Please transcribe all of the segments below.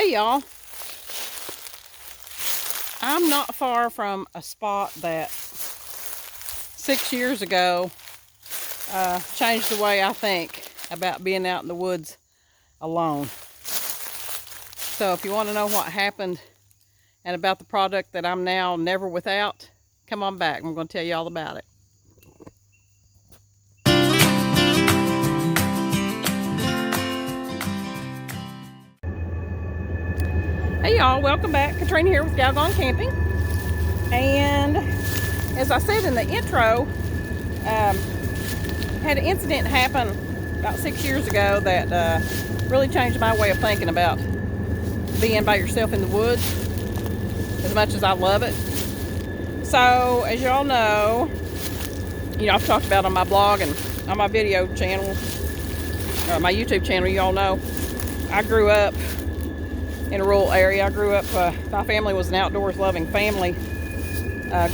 Hey y'all, I'm not far from a spot that 6 years ago changed the way I think about being out in the woods alone. So if you want to know what happened and about the product that I'm now never without, come on back. I'm going to tell you all about it. Hey y'all, welcome back. Katrina here with Gal Gone Camping. And as I said in the intro, had an incident happen about 6 years ago that really changed my way of thinking about being by yourself in the woods, as much as I love it. So, as y'all know, I've talked about on my blog and on my video channel, my YouTube channel, y'all know, I grew up in a rural area. I grew up, my family was an outdoors loving family.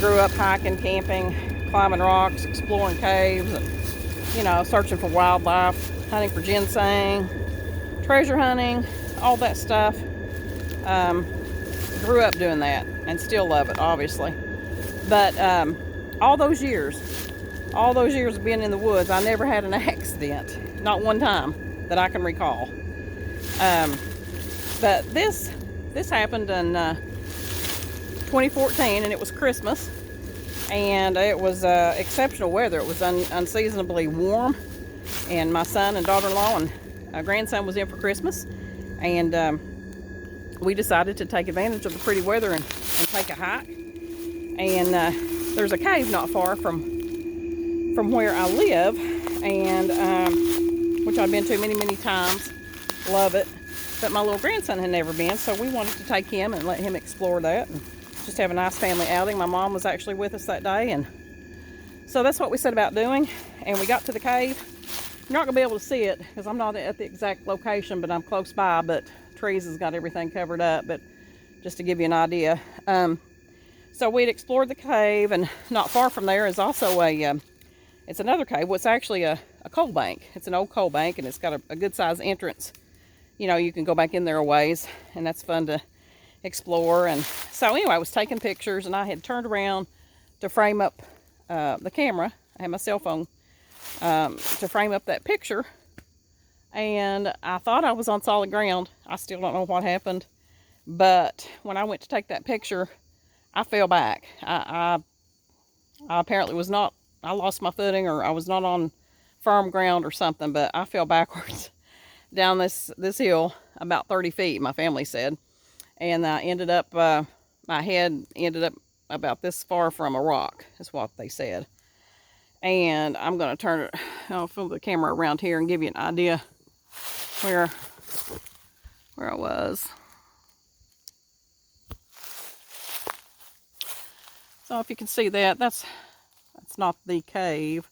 Grew up hiking, camping, climbing rocks, exploring caves, and, searching for wildlife, hunting for ginseng, treasure hunting, all that stuff. Grew up doing that and still love it, obviously. But all those years of being in the woods, I never had an accident, not one time that I can recall. But this happened in 2014, and it was Christmas, and it was exceptional weather. It was unseasonably warm, and my son and daughter-in-law and grandson was in for Christmas, and we decided to take advantage of the pretty weather and take a hike. And there's a cave not far from where I live, and which I've been to many times. Love it. But my little grandson had never been, so we wanted to take him and let him explore that and just have a nice family outing. My mom was actually with us that day, and so that's what we set about doing. And we got to the cave. You're not going to be able to see it because I'm not at the exact location, but I'm close by. But trees has got everything covered up, but just to give you an idea. So we'd explored the cave, and not far from there is also it's another cave. Well, it's actually a coal bank. It's an old coal bank, and it's got a good size entrance. You can go back in there a ways, and that's fun to explore. And so anyway, I was taking pictures, and I had turned around to frame up the camera. I had my cell phone to frame up that picture, and I thought I was on solid ground. I still don't know what happened, but when I went to take that picture, I fell back. I apparently was not, I lost my footing, or I was not on firm ground or something, but I fell backwards down this hill about 30 feet, my family said. And I ended up, my head ended up about this far from a rock, is what they said. And I'm going to turn it, I'll flip the camera around here and give you an idea where I was. So if you can see that, that's not the cave,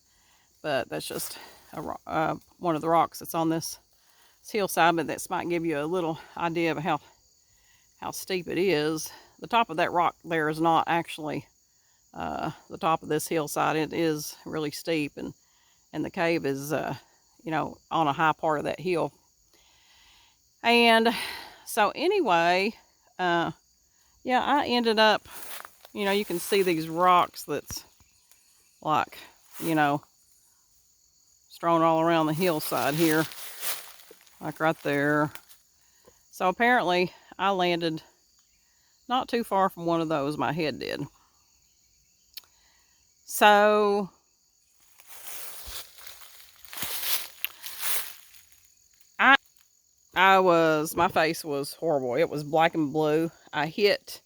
but that's just one of the rocks that's on this hillside. But this might give you a little idea of how steep it is. The top of that rock there is not actually the top of this hillside. It is really steep, and the cave is on a high part of that hill. And so anyway, I ended up, you can see these rocks that's like, strewn all around the hillside here, like right there. So apparently I landed not too far from one of those, my head did. So my face was horrible. It was black and blue. I hit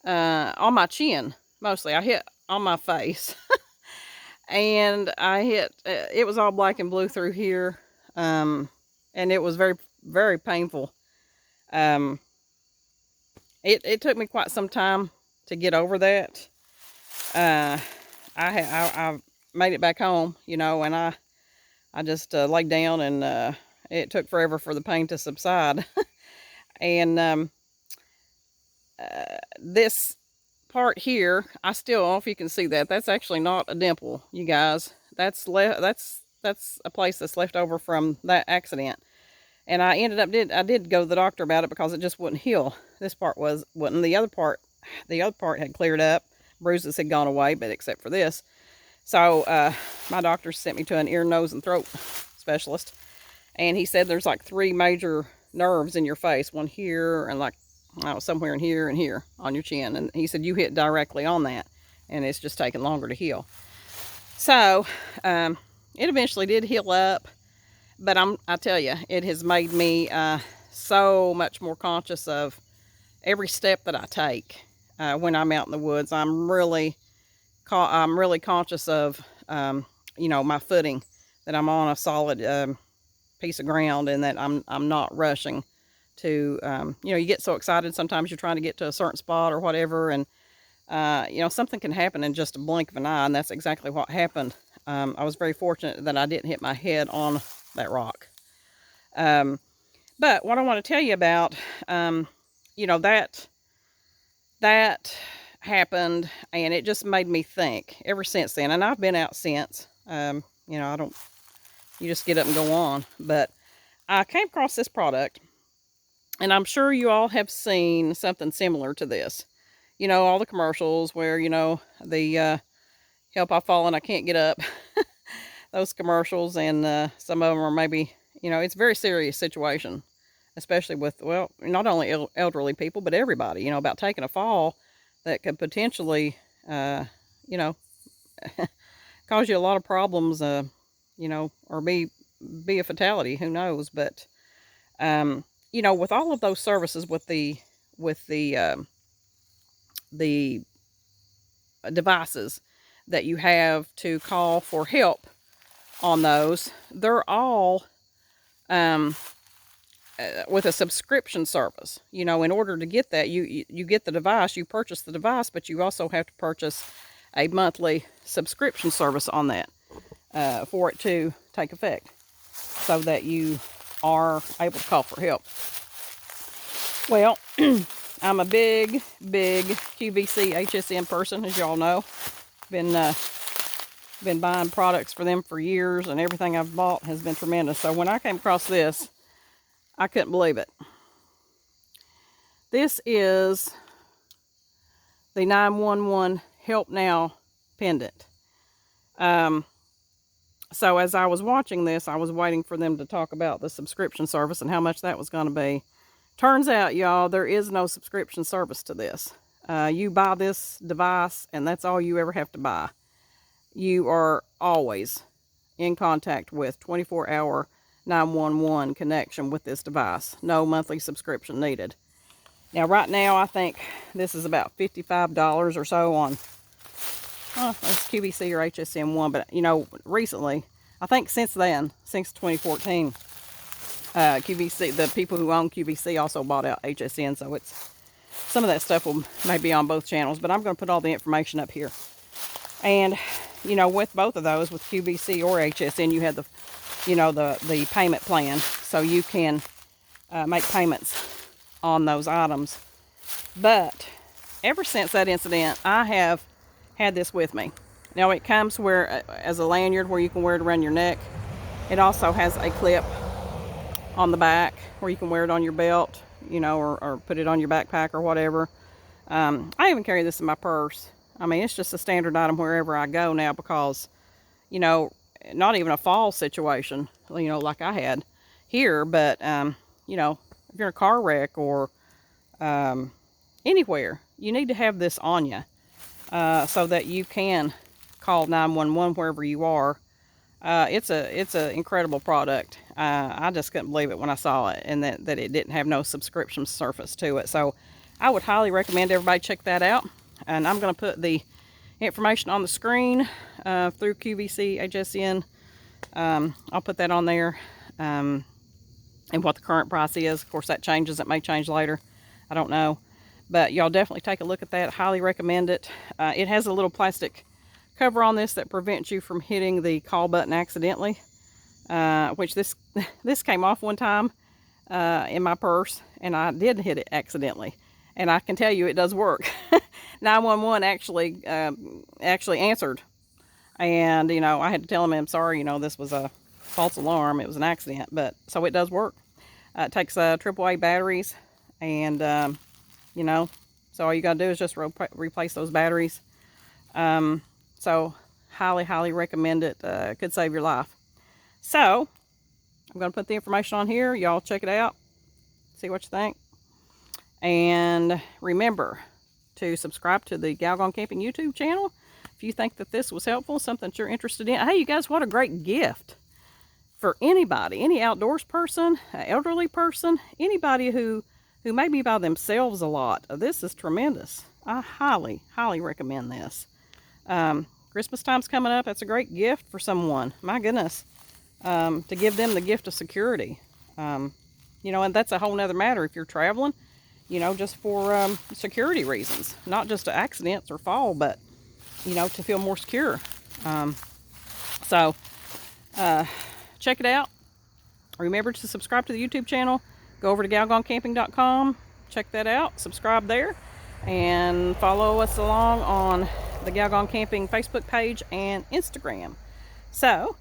on my chin, mostly. I hit on my face. And I hit, it was all black and blue through here. And it was very, very painful. It took me quite some time to get over that. I made it back home, and I just laid down, and it took forever for the pain to subside. And this part here, I still don't know if you can see that. That's actually not a dimple, you guys. That's a place that's left over from that accident. And I ended up, I did go to the doctor about it because it just wouldn't heal. This part wouldn't. The other part had cleared up. Bruises had gone away, but except for this. So my doctor sent me to an ear, nose, and throat specialist. And he said there's like 3 major nerves in your face. One here and like, I don't know, somewhere in here and here on your chin. And he said you hit directly on that. And it's just taking longer to heal. So it eventually did heal up. But I tell you, it has made me so much more conscious of every step that I take when I'm out in the woods. I'm really conscious of, you know, my footing, that I'm on a solid piece of ground, and that I'm not rushing to, you know, you get so excited sometimes you're trying to get to a certain spot or whatever, and you know, something can happen in just a blink of an eye, and that's exactly what happened. I was very fortunate that I didn't hit my head on that rock. But what I want to tell you about, you know, that happened, and it just made me think ever since then. And I've been out since, you know, you just get up and go on. But I came across this product, and I'm sure you all have seen something similar to this. You know, all the commercials where, you know, the help, I've fallen, I can't get up. Those commercials, and some of them are maybe, you know, it's a very serious situation, especially with, well, not only elderly people, but everybody, you know, about taking a fall that could potentially, you know, cause you a lot of problems, you know, or be a fatality, who knows. But, you know, with all of those services, with the devices that you have to call for help on those, they're all with a subscription service. You know, in order to get that, you get the device, you purchase the device, but you also have to purchase a monthly subscription service on that for it to take effect, so that you are able to call for help. Well, I'm a big QVC HSN person, as y'all know. Been buying products for them for years, and everything I've bought has been tremendous. So when I came across this, I couldn't believe it. This is the 911 Help Now pendant. So as I was watching this, I was waiting for them to talk about the subscription service and how much that was going to be. Turns out, y'all, there is no subscription service to this. You buy this device, and that's all you ever have to buy. You are always in contact with 24-hour 911 connection with this device. No monthly subscription needed. Now, right now, I think this is about $55 or so on, it's QVC or HSN1. But, you know, recently, I think since then, since 2014, QVC, the people who own QVC also bought out HSN. So it's, some of that stuff will maybe on both channels, but I'm going to put all the information up here. And, you know, with both of those, with QVC or HSN, you have the, you know, the payment plan, so you can make payments on those items. But ever since that incident, I have had this with me. Now, it comes where as a lanyard where you can wear it around your neck. It also has a clip on the back where you can wear it on your belt, you know, or put it on your backpack or whatever. I even carry this in my purse. I mean, it's just a standard item wherever I go now, because, you know, not even a fall situation, you know, like I had here, but, you know, if you're in a car wreck or anywhere, you need to have this on you so that you can call 911 wherever you are. It's a incredible product. I just couldn't believe it when I saw it, and that it didn't have no subscription service to it. So I would highly recommend everybody check that out. And I'm going to put the information on the screen through QVC HSN. I'll put that on there, and what the current price is. Of course, that changes. It may change later. I don't know. But y'all definitely take a look at that. Highly recommend it. It has a little plastic cover on this that prevents you from hitting the call button accidentally, which this came off one time in my purse, and I did hit it accidentally. And I can tell you it does work. 911 actually answered. And, you know, I had to tell them, I'm sorry, you know, this was a false alarm. It was an accident. But, so it does work. It takes AAA batteries, and you know, so all you gotta do is just replace those batteries. So highly recommend it. Could save your life. So I'm gonna put the information on here. Y'all check it out, see what you think, and remember to subscribe to the Gal Gone Camping YouTube channel if you think that this was helpful, something that you're interested in. Hey, you guys, what a great gift for anybody, any outdoors person, an elderly person, anybody who may be by themselves a lot. This is tremendous. I highly recommend this. Christmas time's coming up. That's a great gift for someone. My goodness. To give them the gift of security. You know, and that's a whole nother matter if you're traveling, you know, just for security reasons. Not just to accidents or fall, but, you know, to feel more secure. So, check it out. Remember to subscribe to the YouTube channel. Go over to galgonecamping.com. Check that out. Subscribe there. And follow us along on the Gal Gone Camping Facebook page and Instagram. So,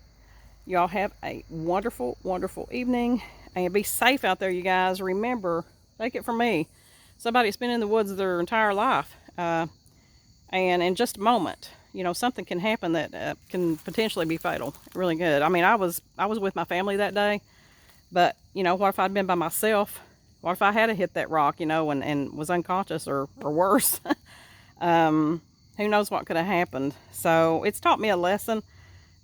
y'all have a wonderful evening. And be safe out there, you guys. Remember, take it from me, somebody's been in the woods their entire life. And in just a moment, you know, something can happen that can potentially be fatal. Really good. I mean, I was with my family that day. But, you know, what if I'd been by myself? What if I had hit that rock, you know, and was unconscious or worse? Who knows what could have happened. So it's taught me a lesson.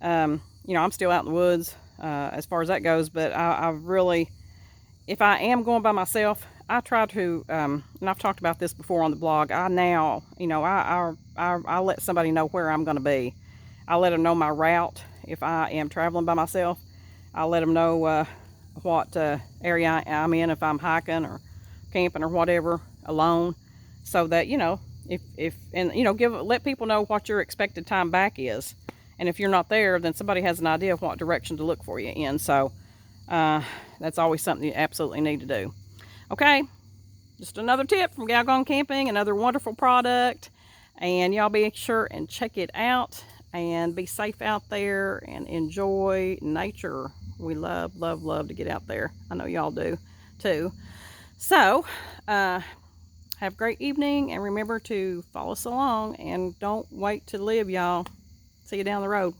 You know, I'm still out in the woods as far as that goes. But I really, if I am going by myself, I try to, and I've talked about this before on the blog, I now, you know, I let somebody know where I'm going to be. I let them know my route. If I am traveling by myself, I let them know what area I'm in, if I'm hiking or camping or whatever alone, so that, you know, and you know, let people know what your expected time back is. And if you're not there, then somebody has an idea of what direction to look for you in. So that's always something you absolutely need to do. Okay, just another tip from Gal Gone Camping, another wonderful product, and y'all be sure and check it out and be safe out there and enjoy nature. We love to get out there. I know y'all do too. So have a great evening, and remember to follow us along, and don't wait to live, y'all. See you down the road.